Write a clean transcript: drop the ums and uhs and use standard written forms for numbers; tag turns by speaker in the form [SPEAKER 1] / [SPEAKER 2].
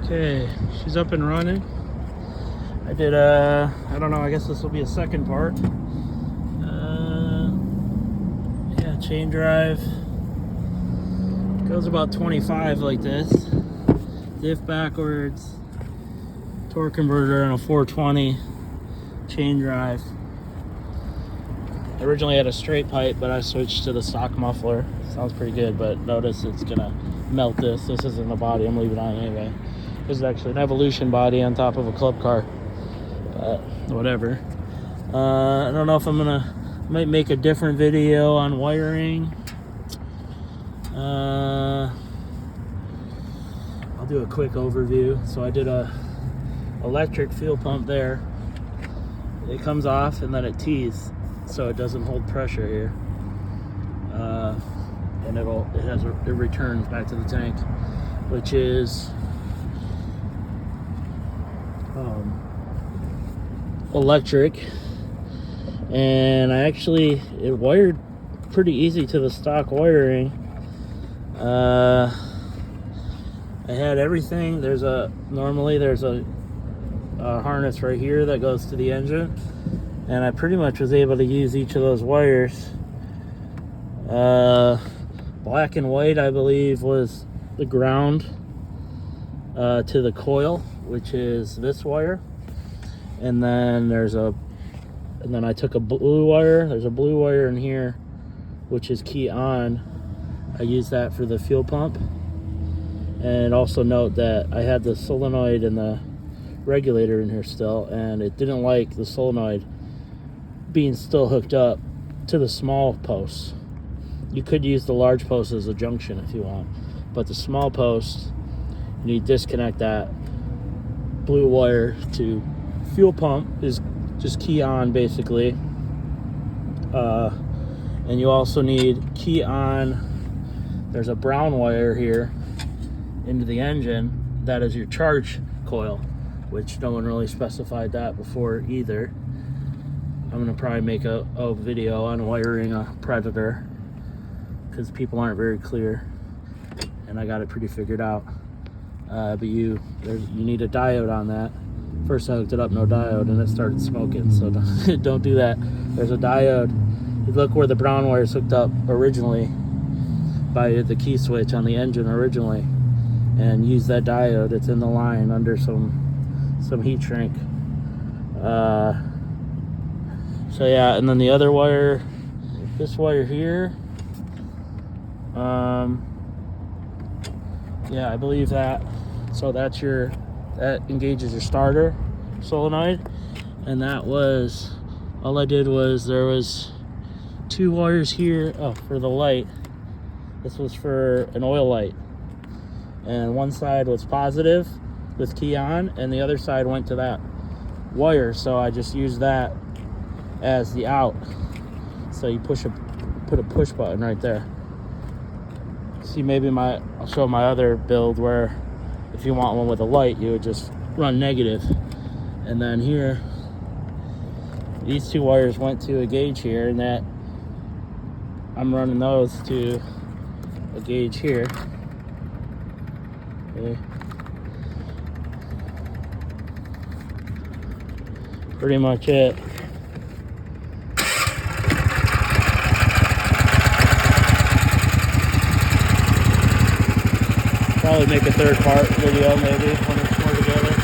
[SPEAKER 1] Okay, she's up and running. I did I don't know, I guess this will be a second part. Yeah, chain drive. Goes about 25 like this. Diff backwards. Torque converter and a 420 chain drive. I originally had a straight pipe, but I switched to the stock muffler. Sounds pretty good, but notice it's gonna melt this. This isn't the body, I'm leaving it on anyway. This is actually an Evolution body on top of a club car, but whatever. I don't know if might make a different video on wiring. I'll do a quick overview. So I did a electric fuel pump there. It comes off and then it tees, so it doesn't hold pressure here. And it returns back to the tank, which is electric. And it wired pretty easy to the stock wiring. I had everything. Normally there's a harness right here that goes to the engine, and I pretty much was able to use each of those wires. Black and white, I believe, was the ground to the coil, which is this wire, and then I took a blue wire. There's a blue wire in here, which is key on. I use that for the fuel pump. And also note that I had the solenoid and the regulator in here still, and it didn't like the solenoid being still hooked up to the small posts. You could use the large post as a junction if you want, but the small post, you need to disconnect that blue wire to fuel pump is just key on basically. And you also need key on. There's a brown wire here into the engine that is your charge coil, which no one really specified that before either. I'm gonna probably make a video on wiring a Predator because people aren't very clear, and I got it pretty figured out. But you need a diode on that. First I hooked it up, no diode, and it started smoking, so don't do that. There's a diode. You look where the brown wire is hooked up originally by the key switch on the engine originally, and use that diode. It's in the line under some heat shrink. So yeah, and then the other wire, this wire here, yeah, I believe that. So that engages your starter solenoid, and all I did was there was 2 wires here for the light. This was for an oil light, and one side was positive with key on, and the other side went to that wire, so I just used that as the out. So you put a push button right there. See, I'll show my other build where if you want one with a light, you would just run negative. And then here, these 2 wires went to a gauge here, and that I'm running those to a gauge here. Okay. Pretty much it. Probably make a third part video maybe when it's more together.